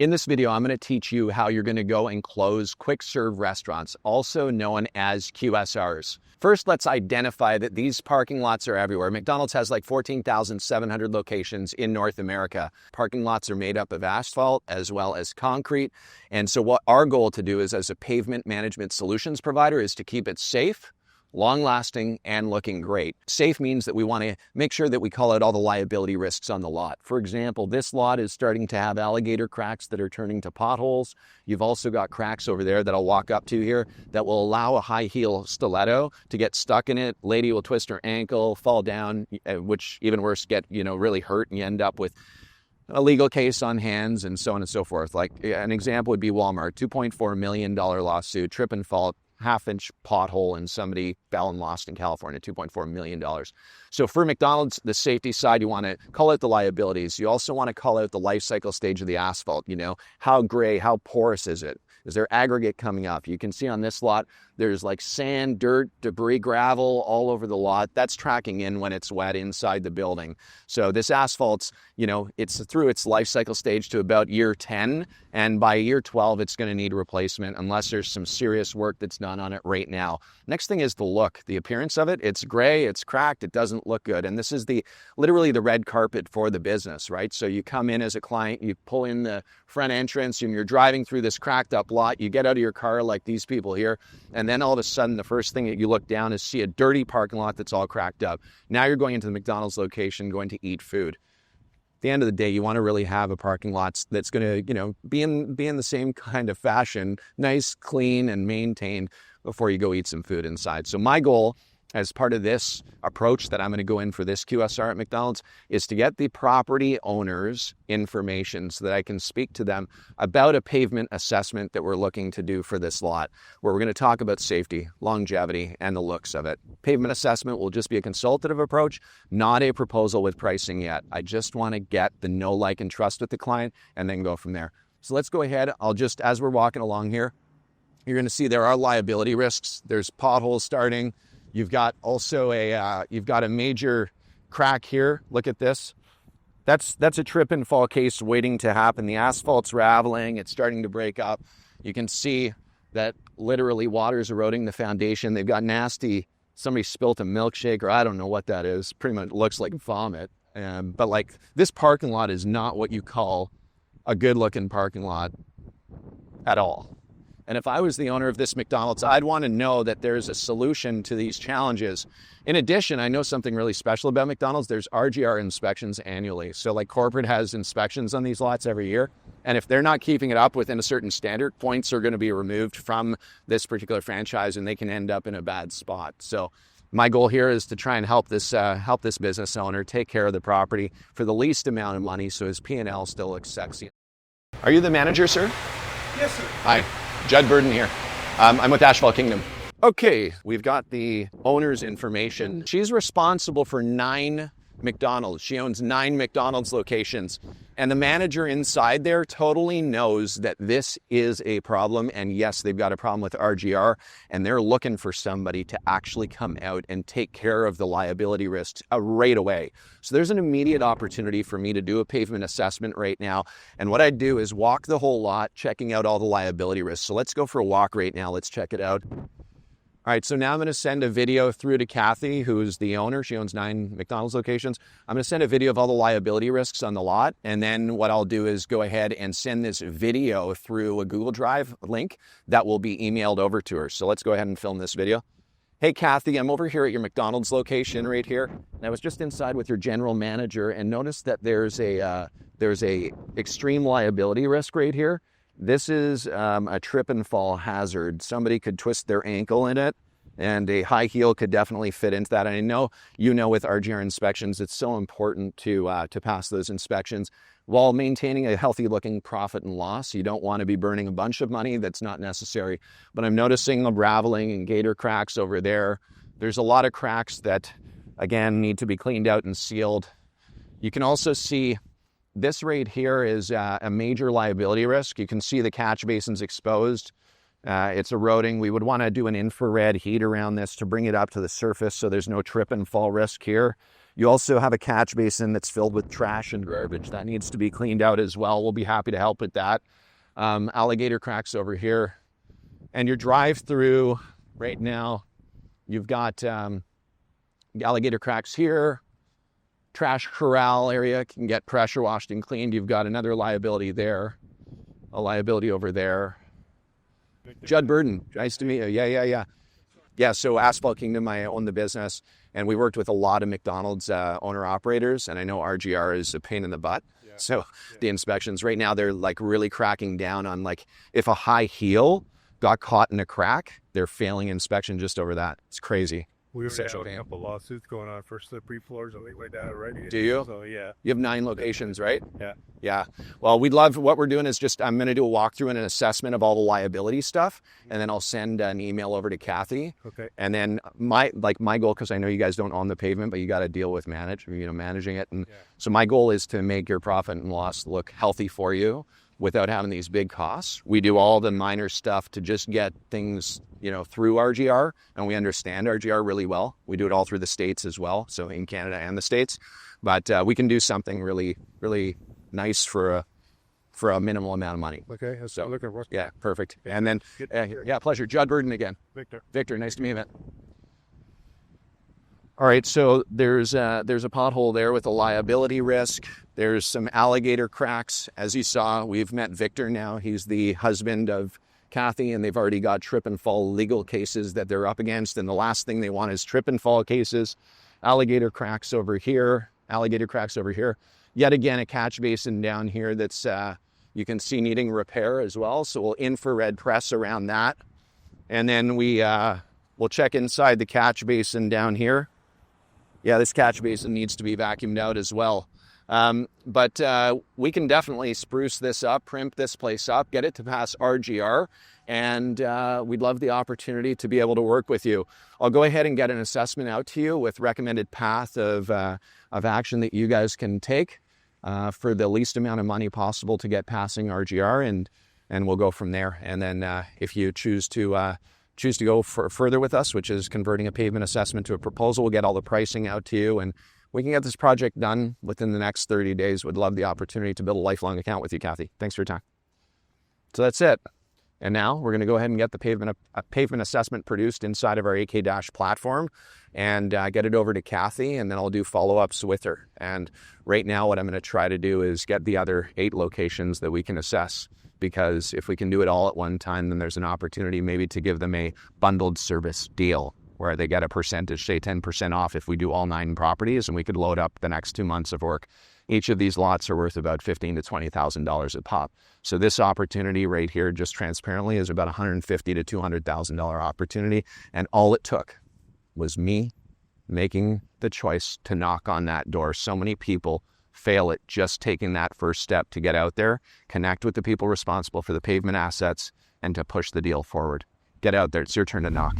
In this video, I'm going to teach you how you're going to go and close quick serve restaurants, also known as QSRs. First, let's identify that these parking lots are everywhere. McDonald's has like 14,700 locations in North America. Parking lots are made up of asphalt as well as concrete. And so what our goal to do is, as a pavement management solutions provider, is to keep it safe, long-lasting, and looking great. Safe means that we want to make sure that we call out all the liability risks on the lot. For example, this lot is starting to have alligator cracks that are turning to potholes. You've also got cracks over there that I'll walk up to here that will allow a high heel stiletto to get stuck in it. Lady will twist her ankle, fall down, which even worse, get really hurt, and you end up with a legal case on hands and so on and so forth. Like an example would be Walmart, $2.4 million lawsuit, trip and fall, half-inch pothole, and somebody fell and lost in California, $2.4 million. So for McDonald's, the safety side, you want to call out the liabilities. You also want to call out the life cycle stage of the asphalt. How gray, how porous is it? Is there aggregate coming up? You can see on this lot, there's like sand, dirt, debris, gravel all over the lot. That's tracking in when it's wet inside the building. So this asphalt's, it's through its life cycle stage to about year 10. And by year 12, it's going to need replacement unless there's some serious work that's done on it right now. Next thing is the look, the appearance of it. It's gray, it's cracked, it doesn't look good. And this is literally the red carpet for the business, right? So you come in as a client, you pull in the front entrance, and you're driving through this cracked up lot. You get out of your car like these people here, and then all of a sudden, the first thing that you look down is see a dirty parking lot that's all cracked up. Now you're going into the McDonald's location, going to eat food. At the end of the day, you want to really have a parking lot that's going to, be in the same kind of fashion, nice, clean, and maintained before you go eat some food inside. So my goal, as part of this approach that I'm going to go in for this QSR at McDonald's, is to get the property owners information so that I can speak to them about a pavement assessment that we're looking to do for this lot, where we're going to talk about safety, longevity, and the looks of it. Pavement assessment will just be a consultative approach, not a proposal with pricing yet. I just want to get the know, like, and trust with the client and then go from there. So let's go ahead. As we're walking along here, you're going to see there are liability risks. There's potholes starting. You've got also a major crack here. Look at this. That's a trip and fall case waiting to happen. The asphalt's raveling. It's starting to break up. You can see that literally water's eroding the foundation. They've got somebody spilt a milkshake, or I don't know what that is. Pretty much looks like vomit. But this parking lot is not what you call a good looking parking lot at all. And if I was the owner of this McDonald's, I'd want to know that there's a solution to these challenges. In addition, I know something really special about McDonald's. There's RGR inspections annually. So corporate has inspections on these lots every year. And if they're not keeping it up within a certain standard, points are going to be removed from this particular franchise, and they can end up in a bad spot. So my goal here is to try and help this business owner take care of the property for the least amount of money so his P&L still looks sexy. Are you the manager, sir? Yes, sir. Hi. Judd, Burdon here. I'm with Asphalt Kingdom. Okay, we've got the owner's information. She's responsible for 9 McDonald's. She owns 9 McDonald's locations. And the manager inside there totally knows that this is a problem. And yes, they've got a problem with RGR, and they're looking for somebody to actually come out and take care of the liability risks right away. So there's an immediate opportunity for me to do a pavement assessment right now. And what I do is walk the whole lot, checking out all the liability risks. So let's go for a walk right now. Let's check it out. All right, so now I'm going to send a video through to Kathy, who's the owner. She owns 9 McDonald's locations. I'm going to send a video of all the liability risks on the lot. And then what I'll do is go ahead and send this video through a Google Drive link that will be emailed over to her. So let's go ahead and film this video. Hey, Kathy, I'm over here at your McDonald's location right here. And I was just inside with your general manager and noticed that there's a extreme liability risk right here. This is a trip and fall hazard. Somebody could twist their ankle in it, and a high heel could definitely fit into that. And I know with RGR inspections, it's so important to pass those inspections while maintaining a healthy looking profit and loss. You don't want to be burning a bunch of money that's not necessary. But I'm noticing the raveling and gator cracks over there. There's a lot of cracks that, again, need to be cleaned out and sealed. You can also see this right here is a major liability risk. You can see the catch basin's exposed. It's eroding. We would want to do an infrared heat around this to bring it up to the surface so there's no trip and fall risk here. You also have a catch basin that's filled with trash and garbage. That needs to be cleaned out as well. We'll be happy to help with that. Alligator cracks over here. And your drive-through right now, you've got alligator cracks here. Trash corral area can get pressure washed and cleaned. You've got another liability there. A liability over there. Judd Burdon, nice to meet you. Yeah. Yeah, so Asphalt Kingdom, I own the business, and we worked with a lot of McDonald's owner-operators, and I know RGR is a pain in the butt. Yeah. So the inspections, right now, they're like really cracking down on like if a high heel got caught in a crack, they're failing inspection just over that. It's crazy. We already have a couple lawsuits going on for slippery floors and like that already. Do you? So, yeah. You have 9 locations, right? Yeah. Yeah. Well, we'd love, what we're doing is just, I'm going to do a walkthrough and an assessment of all the liability stuff, and then I'll send an email over to Kathy. Okay. And then my goal, because I know you guys don't own the pavement, but you got to deal with managing it. And so my goal is to make your profit and loss look healthy for you without having these big costs. We do all the minor stuff to just get things, through RGR, and we understand RGR really well. We do it all through the States as well, so in Canada and the States. But we can do something really, really nice for a minimal amount of money. Okay, so looking for. Yeah, perfect. And then, pleasure. Judd Burdon again. Victor, nice to meet you, man. All right, so there's a pothole there with a liability risk. There's some alligator cracks. As you saw, we've met Victor now. He's the husband of Kathy, and they've already got trip and fall legal cases that they're up against, and the last thing they want is trip and fall cases. Alligator cracks over here. Yet again, a catch basin down here that's, you can see needing repair as well, so we'll infrared press around that. And then we'll check inside the catch basin down here. Yeah, this catch basin needs to be vacuumed out as well. But we can definitely spruce this up, primp this place up, get it to pass RGR, and we'd love the opportunity to be able to work with you. I'll go ahead and get an assessment out to you with recommended path of action that you guys can take for the least amount of money possible to get passing RGR, and we'll go from there. And then if you choose to go further with us, which is converting a pavement assessment to a proposal, we'll get all the pricing out to you, and we can get this project done within the next 30 days. Would love the opportunity to build a lifelong account with you, Kathy. Thanks for your time. So that's it. And now we're going to go ahead and get the pavement assessment produced inside of our AK Dash platform and get it over to Kathy, and then I'll do follow-ups with her. And right now what I'm going to try to do is get the other 8 locations that we can assess, because if we can do it all at one time, then there's an opportunity maybe to give them a bundled service deal where they get a percentage, say 10% off if we do all 9 properties, and we could load up the next 2 months of work. Each of these lots are worth about $15,000 to $20,000 a pop. So this opportunity right here, just transparently, is about $150,000 to $200,000 opportunity. And all it took was me making the choice to knock on that door. So many people fail at just taking that first step to get out there, connect with the people responsible for the pavement assets, and to push the deal forward. Get out there. It's your turn to knock.